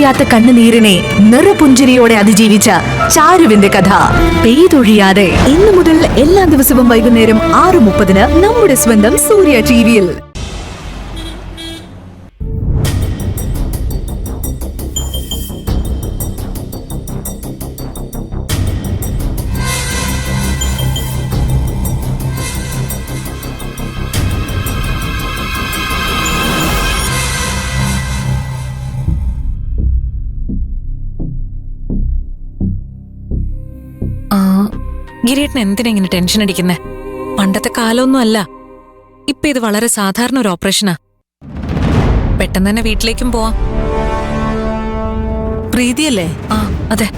പെയ്തൊഴിയാത്ത കണ്ണുനീരിനെ നിറപുഞ്ചിരിയോടെ അതിജീവിച്ച ചാരുവിന്റെ കഥ പെയ്തൊഴിയാതെ ഇന്നു മുതൽ എല്ലാ ദിവസവും വൈകുന്നേരം 6:30 നമ്മുടെ സ്വന്തം സൂര്യ ടിവിയിൽ. ഗിരിയേട്ടൻ എന്തിനാ ഇങ്ങനെ ടെൻഷൻ അടിക്കുന്നേ? പണ്ടത്തെ കാലമൊന്നും അല്ല. ഇപ്പൊ ഇത് വളരെ സാധാരണ ഒരു ഓപ്പറേഷനാ. പെട്ടെന്ന് തന്നെ വീട്ടിലേക്കും പോവാം. പ്രീതിയല്ലേ? ആ അതെ.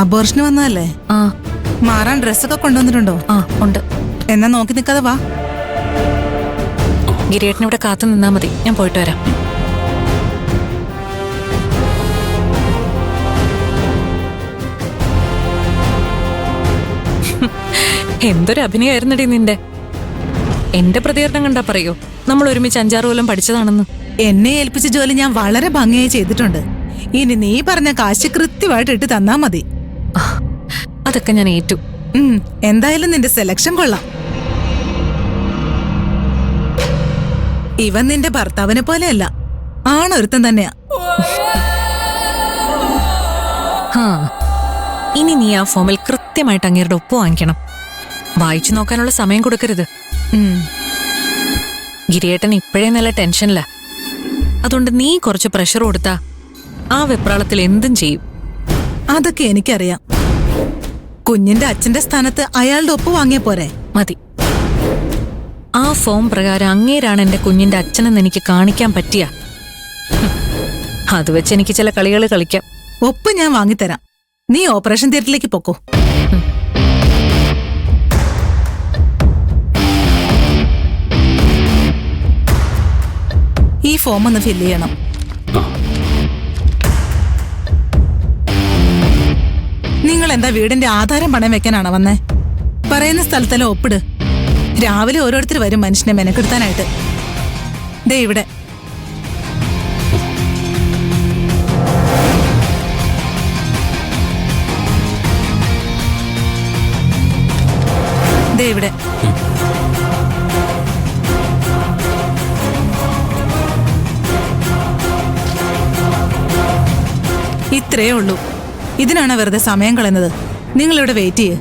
അബോർഷന് വന്നതല്ലേ? മാറാൻ ഡ്രസ്സൊക്കെ കൊണ്ടുവന്നിട്ടുണ്ടോ? ഉണ്ട്. എന്നാ നോക്കി നിൽക്കാതെ വാ. ഗിരിയേട്ടൻ ഇവിടെ കാത്തു നിന്നാ മതി, ഞാൻ പോയിട്ട് വരാം. എന്തൊരു അഭിനയമായിരുന്നടി നിന്റെ. എന്റെ പ്രതികരണം കണ്ടാ പറയോ നമ്മൾ ഒരുമിച്ച് 5-6 കൊല്ലം പഠിച്ചതാണെന്ന്. എന്നെ ഏൽപ്പിച്ച ജോലി ഞാൻ വളരെ ഭംഗിയായി ചെയ്തിട്ടുണ്ട്. ഇനി നീ പറഞ്ഞ കാശ് കൃത്യമായിട്ട് ഇട്ട് തന്നാ മതി. അതൊക്കെ ഞാൻ ഏറ്റു. എന്തായാലും നിന്റെ സെലക്ഷൻ കൊള്ളാം. ഇവൻ നിന്റെ ഭർത്താവിനെ പോലെയല്ല, ആണൊരുത്തൻ തന്നെയാ. ഇനി നീ ആ ഫോമിൽ കൃത്യമായിട്ട് അങ്ങേരുടെ ഒപ്പ് വാങ്ങിക്കണം. വായിച്ചു നോക്കാനുള്ള സമയം കൊടുക്കരുത്. ഗിരിയേട്ടൻ ഇപ്പോഴേ നല്ല ടെൻഷനില്ല. അതുകൊണ്ട് നീ കുറച്ച് പ്രഷർ കൊടുത്താ ആ വെപ്രാളത്തിൽ എന്തും ചെയ്യും. അതൊക്കെ എനിക്കറിയാം. കുഞ്ഞിന്റെ അച്ഛന്റെ സ്ഥാനത്ത് അയാളുടെ ഒപ്പ് വാങ്ങിയ പോരെ? മതി. ആ ഫോം പ്രകാരം അങ്ങേരാണ് എന്റെ കുഞ്ഞിന്റെ അച്ഛനെന്ന് എനിക്ക് കാണിക്കാൻ പറ്റിയ, അത് വെച്ച് എനിക്ക് ചില കളികൾ കളിക്കാം. ഒപ്പ് ഞാൻ വാങ്ങിത്തരാം. നീ ഓപ്പറേഷൻ തിയേറ്ററിലേക്ക് പൊക്കോ. ഈ ഫോം ഒന്ന് ഫില്ല് ചെയ്യണം. നിങ്ങൾ എന്താ വീടിന്റെ ആധാരം പണയം വെക്കാനാണോ വന്നേ? പറയുന്ന സ്ഥലത്തെല്ലാം ഒപ്പിട്. രാവിലെ ഓരോരുത്തർ വരും മനുഷ്യനെ മെനക്കെടുത്താനായിട്ട്. ദേ ഇവിടെ. ദേ ഇവിടെ. ഇത്രയേ ഉള്ളൂ. ഇതിനാണ് വെറുതെ സമയം കളയുന്നത്. നിങ്ങളിവിടെ വെയിറ്റ് ചെയ്യ്.